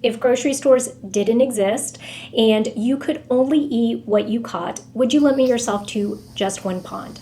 If grocery stores didn't exist and you could only eat what you caught, would you limit yourself to just one pond?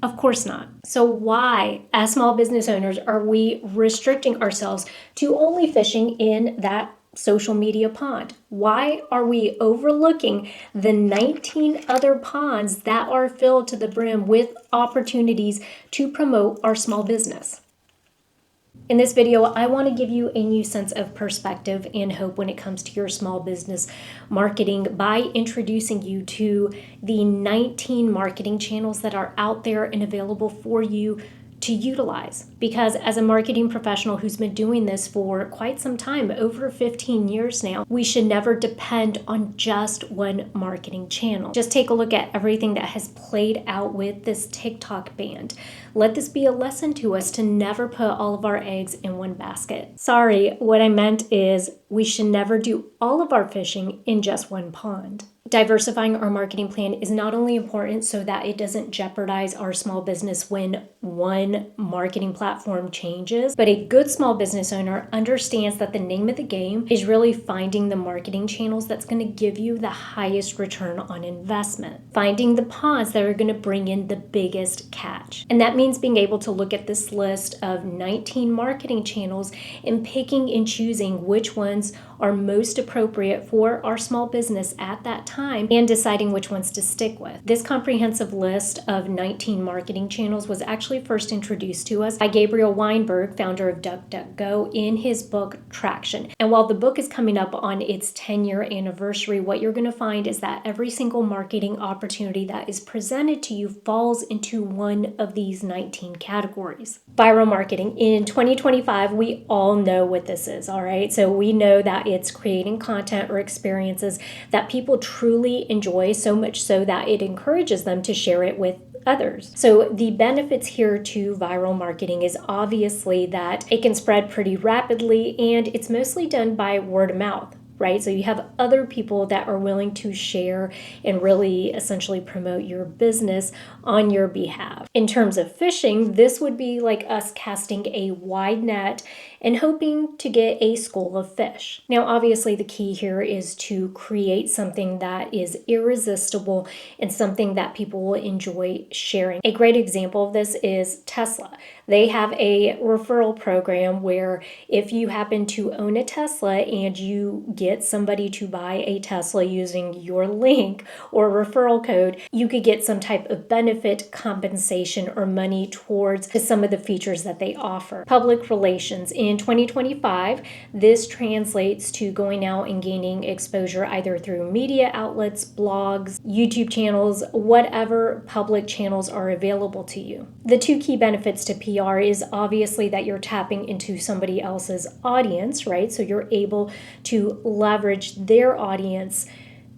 Of course not. So why, as small business owners, are we restricting ourselves to only fishing in that social media pond? Why are we overlooking the 19 other ponds that are filled to the brim with opportunities to promote our small business? In this video, I want to give you a new sense of perspective and hope when it comes to your small business marketing by introducing you to the 19 marketing channels that are out there and available for you to utilize. Because as a marketing professional who's been doing this for quite some time, over 15 years now, we should never depend on just one marketing channel. Just take a look at everything that has played out with this TikTok ban. Let this be a lesson to us to never put all of our eggs in one basket. Sorry, what I meant is we should never do all of our fishing in just one pond. Diversifying our marketing plan is not only important so that it doesn't jeopardize our small business when one marketing platform changes, but a good small business owner understands that the name of the game is really finding the marketing channels that's going to give you the highest return on investment, finding the ponds that are going to bring in the biggest catch. And that means being able to look at this list of 19 marketing channels and picking and choosing which ones are most appropriate for our small business at that time and deciding which ones to stick with. This comprehensive list of 19 marketing channels was actually first introduced to us by 𝘮𝘮𝘀, founder of DuckDuckGo, in his book Traction. And while the book is coming up on its 10-year anniversary, what you're going to find is that every single marketing opportunity that is presented to you falls into one of these 19 categories. Viral marketing. In 2025, we all know what this is, all right? So we know that it's creating content or experiences that people truly enjoy, so much so that it encourages them to share it with others. So the benefits here to viral marketing is obviously that it can spread pretty rapidly and it's mostly done by word of mouth, right? So you have other people that are willing to share and really essentially promote your business on your behalf. In terms of fishing, this would be like us casting a wide net and hoping to get a school of fish. Now, obviously, the key here is to create something that is irresistible and something that people will enjoy sharing. A great example of this is Tesla. They have a referral program where if you happen to own a Tesla and you get somebody to buy a Tesla using your link or referral code, you could get some type of benefit, compensation, or money towards some of the features that they offer. Public relations. In 2025, this translates to going out and gaining exposure either through media outlets, blogs, YouTube channels, whatever public channels are available to you. The two key benefits to PR is obviously that you're tapping into somebody else's audience, right? So you're able to leverage their audience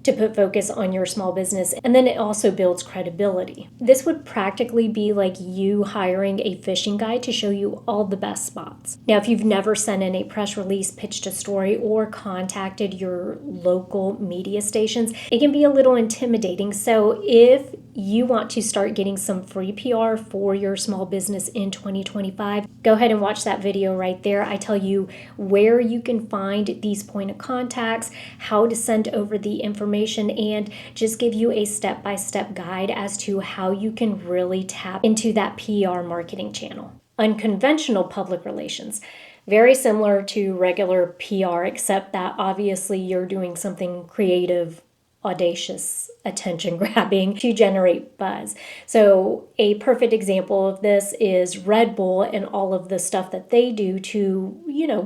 to put focus on your small business, and then it also builds credibility. This would practically be like you hiring a fishing guide to show you all the best spots. Now, if you've never sent in a press release, pitched a story, or contacted your local media stations, it can be a little intimidating. So if you want to start getting some free PR for your small business in 2025, go ahead and watch that video right there. I tell you where you can find these point of contacts, how to send over the information, and just give you a step-by-step guide as to how you can really tap into that PR marketing channel. Unconventional public relations. Very similar to regular PR, except that obviously you're doing something creative, audacious, attention-grabbing to generate buzz. So a perfect example of this is Red Bull and all of the stuff that they do to,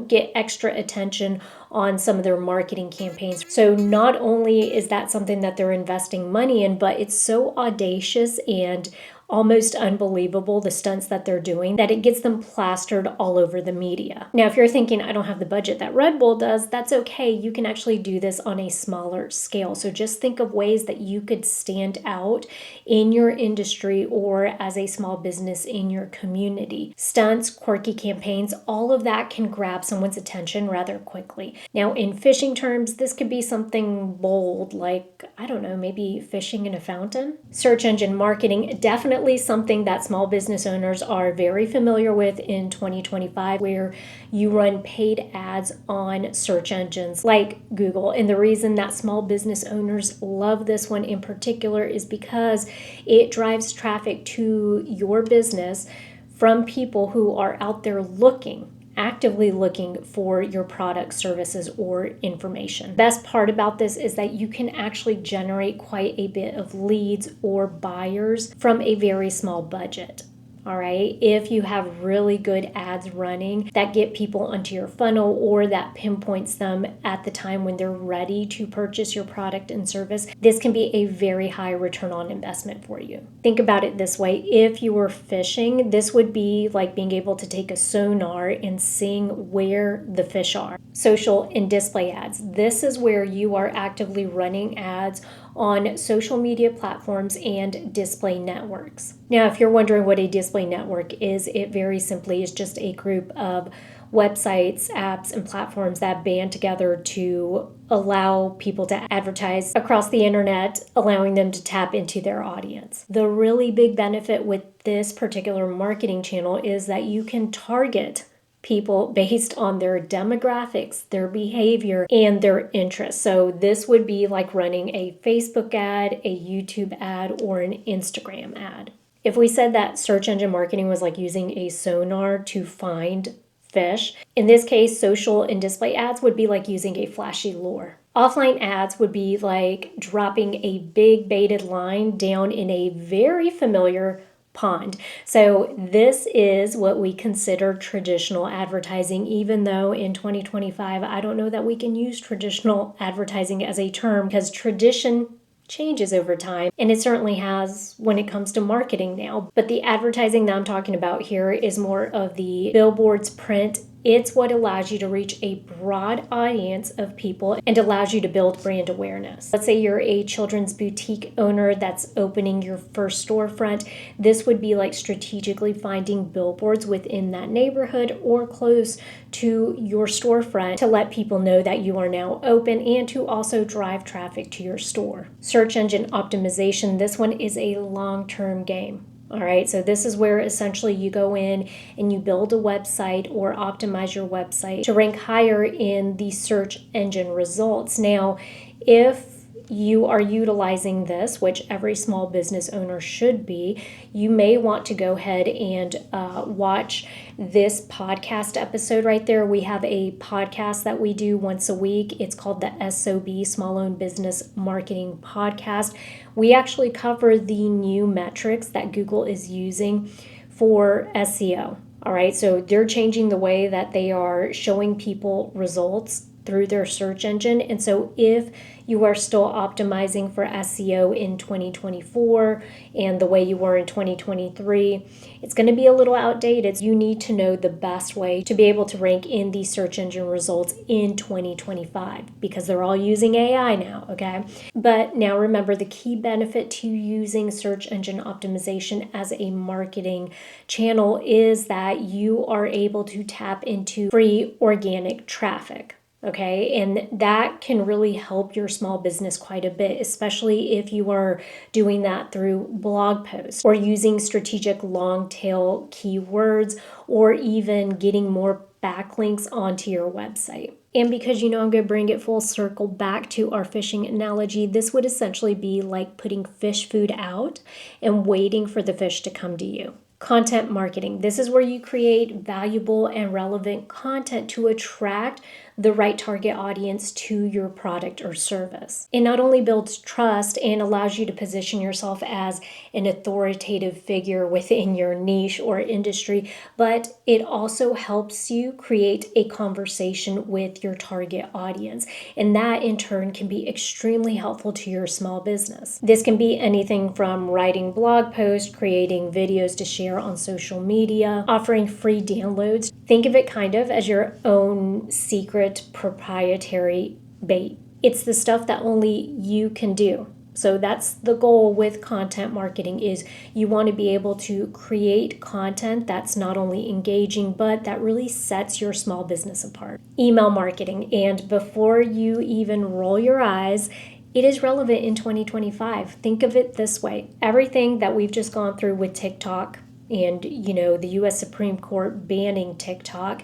get extra attention on some of their marketing campaigns. So not only is that something that they're investing money in, but it's so audacious and almost unbelievable, the stunts that they're doing, that it gets them plastered all over the media. Now, if you're thinking, I don't have the budget that Red Bull does, that's okay. You can actually do this on a smaller scale. So just think of ways that you could stand out in your industry or as a small business in your community. Stunts, quirky campaigns, all of that can grab someone's attention rather quickly. Now, in fishing terms, this could be something bold, like, maybe fishing in a fountain. Search engine marketing, definitely definitely something that small business owners are very familiar with in 2025, where you run paid ads on search engines like Google. And the reason that small business owners love this one in particular is because it drives traffic to your business from people who are out there actively looking for your products, services, or information. Best part about this is that you can actually generate quite a bit of leads or buyers from a very small budget. All right, if you have really good ads running that get people onto your funnel or that pinpoints them at the time when they're ready to purchase your product and service, this can be a very high return on investment for you. Think about it this way. If you were fishing, this would be like being able to take a sonar and seeing where the fish are. Social and display ads. This is where you are actively running ads on social media platforms and display networks. Now, if you're wondering what a display network is, it very simply is just a group of websites, apps, and platforms that band together to allow people to advertise across the internet, allowing them to tap into their audience. The really big benefit with this particular marketing channel is that you can target people based on their demographics, their behavior, and their interests. So this would be like running a Facebook ad, a YouTube ad, or an Instagram ad. If we said that search engine marketing was like using a sonar to find fish, in this case, social and display ads would be like using a flashy lure. Offline ads would be like dropping a big baited line down in a very familiar pond. So this is what we consider traditional advertising, even though in 2025, I don't know that we can use traditional advertising as a term because tradition changes over time, and it certainly has when it comes to marketing now. But the advertising that I'm talking about here is more of the billboards, print. It's what allows you to reach a broad audience of people and allows you to build brand awareness. Let's say you're a children's boutique owner that's opening your first storefront. This would be like strategically finding billboards within that neighborhood or close to your storefront to let people know that you are now open and to also drive traffic to your store. Search engine optimization, this one is a long-term game. All right, so this is where essentially you go in and you build a website or optimize your website to rank higher in the search engine results. Now, if you are utilizing this, which every small business owner should be, you may want to go ahead and watch this podcast episode right there. We have a podcast that we do once a week. It's called the SOB, Small Owned Business Marketing Podcast. We actually cover the new metrics that Google is using for SEO. All right, so they're changing the way that they are showing people results through their search engine. And so if you are still optimizing for SEO in 2024 and the way you were in 2023, it's going to be a little outdated. You need to know the best way to be able to rank in these search engine results in 2025 because they're all using AI now, okay? But now remember, the key benefit to using search engine optimization as a marketing channel is that you are able to tap into free organic traffic. Okay, and that can really help your small business quite a bit, especially if you are doing that through blog posts or using strategic long tail keywords or even getting more backlinks onto your website. And because I'm going to bring it full circle back to our fishing analogy, this would essentially be like putting fish food out and waiting for the fish to come to you. Content marketing. This is where you create valuable and relevant content to attract the right target audience to your product or service. It not only builds trust and allows you to position yourself as an authoritative figure within your niche or industry, but it also helps you create a conversation with your target audience. And that in turn can be extremely helpful to your small business. This can be anything from writing blog posts, creating videos to share on social media, offering free downloads. Think of it kind of as your own secret proprietary bait. It's the stuff that only you can do. So that's the goal with content marketing is you want to be able to create content that's not only engaging, but that really sets your small business apart. Email marketing. And before you even roll your eyes, it is relevant in 2025. Think of it this way. Everything that we've just gone through with TikTok and, the U.S. Supreme Court banning TikTok,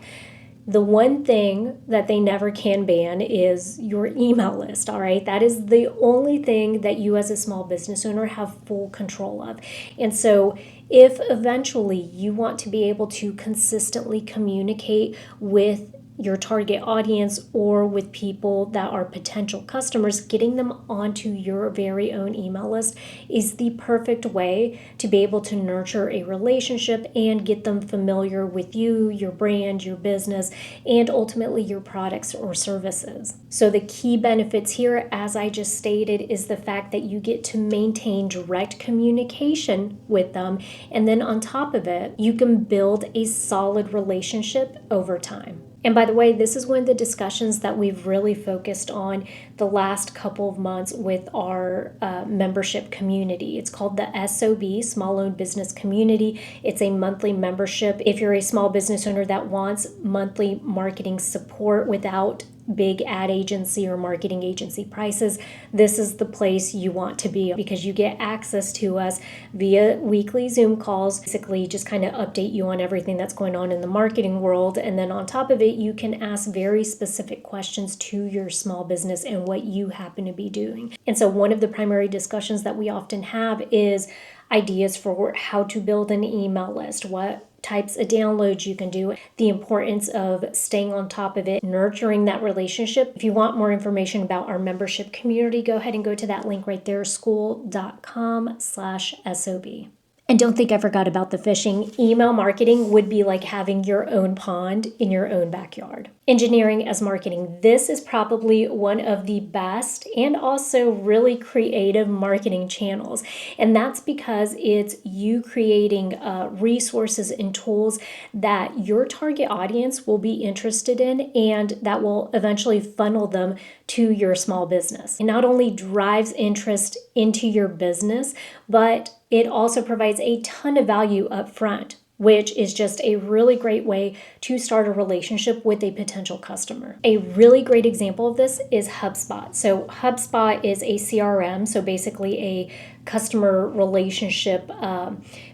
the one thing that they never can ban is your email list, all right? That is the only thing that you as a small business owner have full control of. And so if eventually you want to be able to consistently communicate with your target audience or with people that are potential customers, getting them onto your very own email list is the perfect way to be able to nurture a relationship and get them familiar with you, your brand, your business, and ultimately your products or services. So the key benefits here, as I just stated, is the fact that you get to maintain direct communication with them, and then on top of it, you can build a solid relationship over time. And by the way, this is one of the discussions that we've really focused on the last couple of months with our membership community. It's called the SOB, Small Owned Business Community. It's a monthly membership. If you're a small business owner that wants monthly marketing support without big ad agency or marketing agency prices, this is the place you want to be, because you get access to us via weekly Zoom calls, basically just kind of update you on everything that's going on in the marketing world. And then on top of it, you can ask very specific questions to your small business and what you happen to be doing. And so one of the primary discussions that we often have is ideas for how to build an email list, what types of downloads you can do, the importance of staying on top of it, nurturing that relationship. If you want more information about our membership community, go ahead and go to that link right there, school.com/SOB. And don't think I forgot about the fishing. Email marketing would be like having your own pond in your own backyard. Engineering as marketing. This is probably one of the best and also really creative marketing channels. And that's because it's you creating resources and tools that your target audience will be interested in, and that will eventually funnel them to your small business. It not only drives interest into your business, but it also provides a ton of value up front, which is just a really great way to start a relationship with a potential customer. A really great example of this is HubSpot. So HubSpot is a CRM, so basically a customer relationship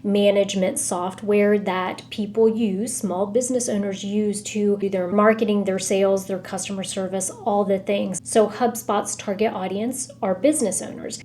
management software that people use, small business owners use to do their marketing, their sales, their customer service, all the things. So HubSpot's target audience are business owners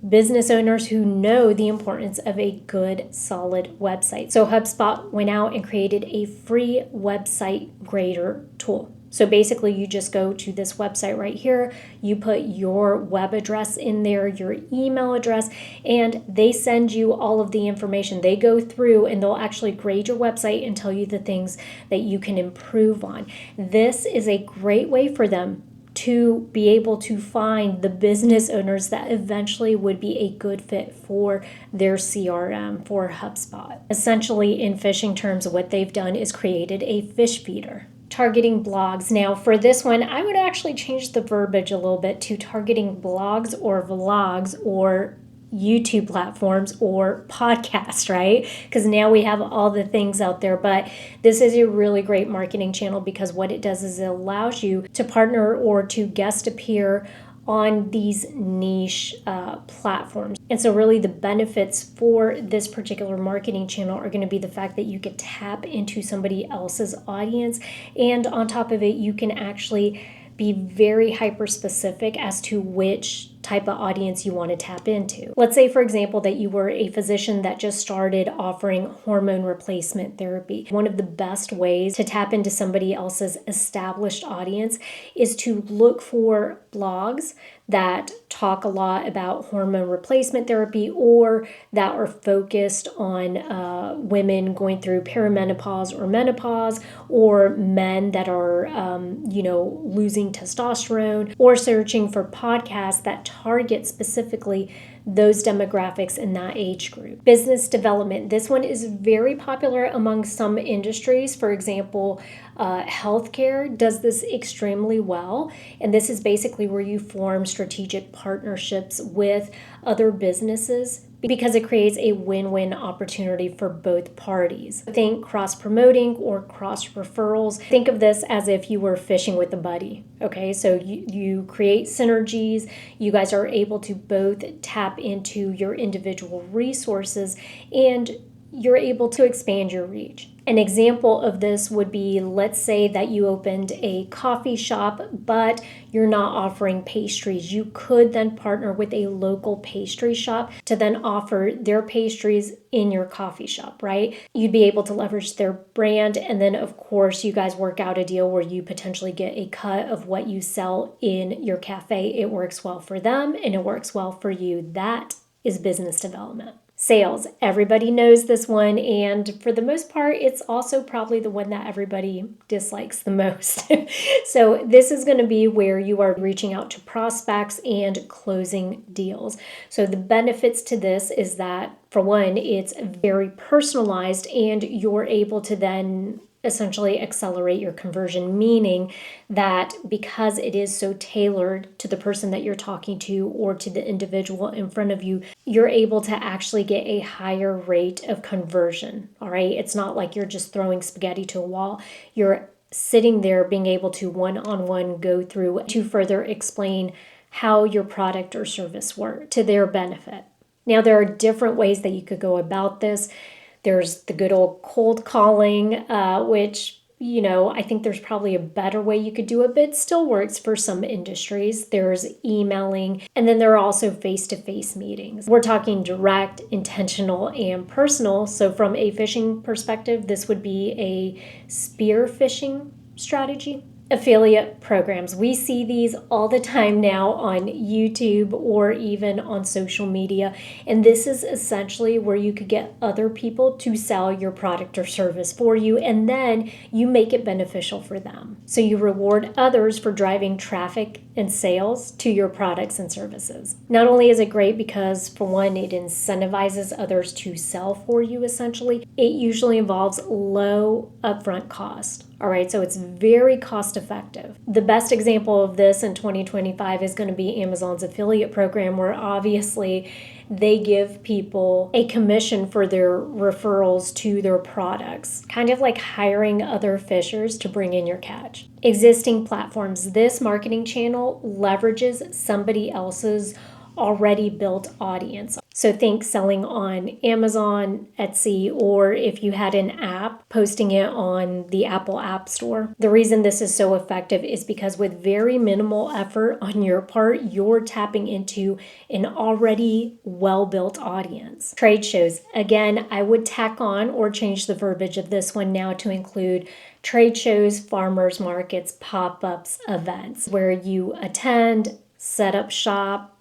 who know the importance of a good, solid website. So HubSpot went out and created a free website grader tool. So basically, you just go to this website right here, you put your web address in there, your email address, and they send you all of the information. They go through and they'll actually grade your website and tell you the things that you can improve on. This is a great way for them to be able to find the business owners that eventually would be a good fit for their CRM, for HubSpot. Essentially, in fishing terms, what they've done is created a fish feeder. Targeting blogs. Now, for this one, I would actually change the verbiage a little bit to targeting blogs or vlogs or YouTube platforms or podcasts, right? Because now we have all the things out there. But this is a really great marketing channel because what it does is it allows you to partner or to guest appear on these niche platforms. And so really the benefits for this particular marketing channel are going to be the fact that you can tap into somebody else's audience, and on top of it, you can actually be very hyper specific as to which type of audience you want to tap into. Let's say, for example, that you were a physician that just started offering hormone replacement therapy. One of the best ways to tap into somebody else's established audience is to look for blogs that talk a lot about hormone replacement therapy or that are focused on women going through perimenopause or menopause, or men that are, losing testosterone, or searching for podcasts that target specifically those demographics in that age group. Business development. This one is very popular among some industries. For example, healthcare does this extremely well. And this is basically where you form strategic partnerships with other businesses because it creates a win-win opportunity for both parties. Think cross-promoting or cross-referrals. Think of this as if you were fishing with a buddy, okay? So you create synergies. You guys are able to both tap into your individual resources, and you're able to expand your reach. An example of this would be, let's say that you opened a coffee shop, but you're not offering pastries. You could then partner with a local pastry shop to then offer their pastries in your coffee shop, right? You'd be able to leverage their brand, and then of course you guys work out a deal where you potentially get a cut of what you sell in your cafe. It works well for them and it works well for you. That is business development. Sales. Everybody knows this one, and for the most part, it's also probably the one that everybody dislikes the most. So this is going to be where you are reaching out to prospects and closing deals. So the benefits to this is that, for one, it's very personalized, and you're able to then essentially accelerate your conversion, meaning that because it is so tailored to the person that you're talking to or to the individual in front of you, you're able to actually get a higher rate of conversion. All right. It's not like you're just throwing spaghetti to a wall. You're sitting there being able to one-on-one go through to further explain how your product or service works to their benefit. Now, there are different ways that you could go about this. There's the good old cold calling, which, I think there's probably a better way you could do it, but it still works for some industries. There's emailing, and then there are also face-to-face meetings. We're talking direct, intentional, and personal. So from a phishing perspective, this would be a spear phishing strategy. Affiliate programs. We see these all the time now on YouTube or even on social media. And this is essentially where you could get other people to sell your product or service for you, and then you make it beneficial for them. So you reward others for driving traffic and sales to your products and services. Not only is it great because, for one, it incentivizes others to sell for you essentially, it usually involves low upfront cost. All right, so it's very cost effective. The best example of this in 2025 is going to be Amazon's affiliate program, where obviously they give people a commission for their referrals to their products, kind of like hiring other fishers to bring in your catch. Existing platforms. This marketing channel leverages somebody else's already built audience. So think selling on Amazon, Etsy, or if you had an app, posting it on the Apple App Store. The reason this is so effective is because with very minimal effort on your part, you're tapping into an already well-built audience. Trade shows. Again, I would tack on or change the verbiage of this one now to include trade shows, farmers markets, pop-ups, events, where you attend, set up shop,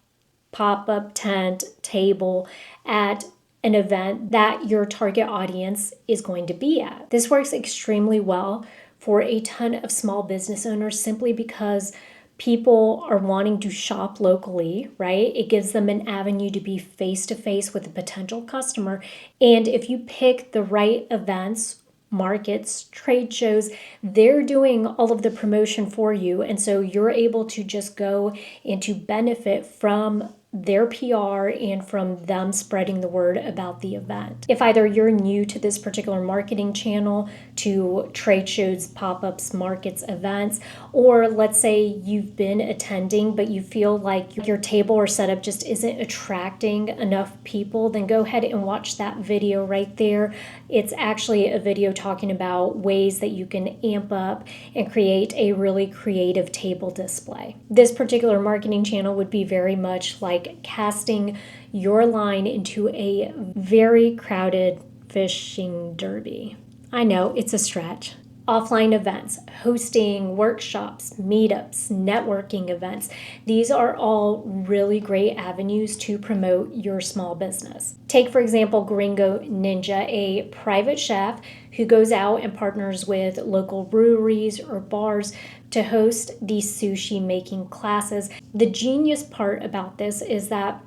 pop-up tent, table at an event that your target audience is going to be at. This works extremely well for a ton of small business owners simply because people are wanting to shop locally, right? It gives them an avenue to be face-to-face with a potential customer. And if you pick the right events, markets, trade shows, they're doing all of the promotion for you. And so you're able to just go and to benefit from their PR and from them spreading the word about the event. If either you're new to this particular marketing channel, to trade shows, pop-ups, markets, events, or let's say you've been attending but you feel like your table or setup just isn't attracting enough people, then go ahead and watch that video right there. It's actually a video talking about ways that you can amp up and create a really creative table display. This particular marketing channel would be very much like casting your line into a very crowded fishing derby. I know, it's a stretch. Offline events, hosting workshops, meetups, networking events. These are all really great avenues to promote your small business. Take, for example, Gringo Ninja, a private chef who goes out and partners with local breweries or bars to host these sushi making classes. The genius part about this is that,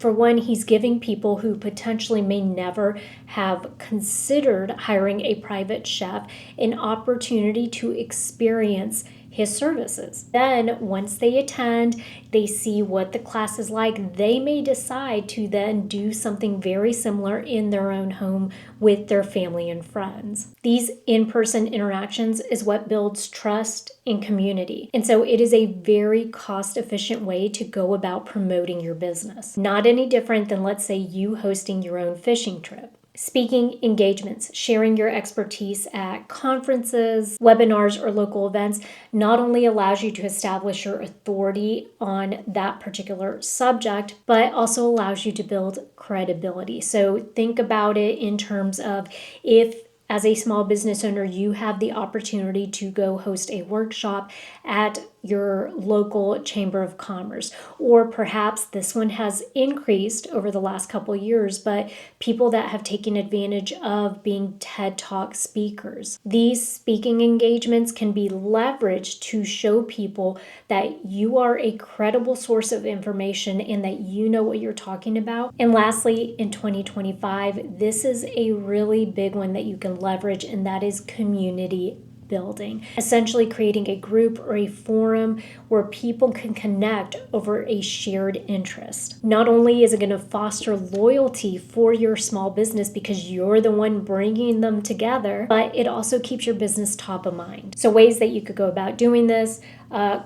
for one, he's giving people who potentially may never have considered hiring a private chef an opportunity to experience his services. Then once they attend, they see what the class is like, they may decide to then do something very similar in their own home with their family and friends. These in-person interactions is what builds trust and community. And so it is a very cost-efficient way to go about promoting your business. Not any different than, let's say, you hosting your own fishing trip. Speaking engagements, sharing your expertise at conferences, webinars, or local events not only allows you to establish your authority on that particular subject, but also allows you to build credibility. So think about it in terms of, if as a small business owner, you have the opportunity to go host a workshop at your local chamber of commerce, or perhaps this one has increased over the last couple of years, but people that have taken advantage of being TED Talk speakers. These speaking engagements can be leveraged to show people that you are a credible source of information and that you know what you're talking about. And lastly, in 2025, this is a really big one that you can leverage, and that is community building, essentially creating a group or a forum where people can connect over a shared interest. Not only is it going to foster loyalty for your small business because you're the one bringing them together, but it also keeps your business top of mind. So ways that you could go about doing this: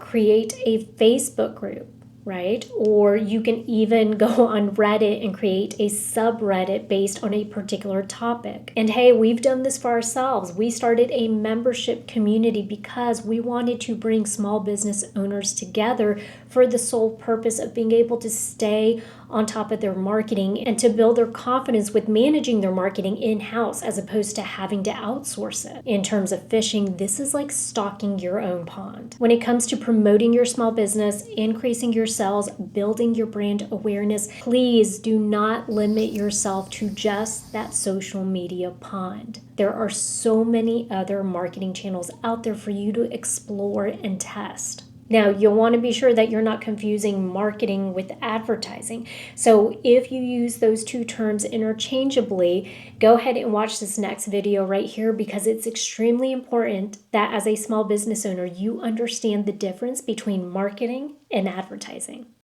create a Facebook group, right? Or you can even go on Reddit and create a subreddit based on a particular topic. And hey, we've done this for ourselves. We started a membership community because we wanted to bring small business owners together for the sole purpose of being able to stay on top of their marketing and to build their confidence with managing their marketing in-house as opposed to having to outsource it. In terms of fishing, this is like stocking your own pond. When it comes to promoting your small business, increasing your sales, building your brand awareness, please do not limit yourself to just that social media pond. There are so many other marketing channels out there for you to explore and test. Now, you'll want to be sure that you're not confusing marketing with advertising. So if you use those two terms interchangeably, go ahead and watch this next video right here, because it's extremely important that as a small business owner, you understand the difference between marketing and advertising.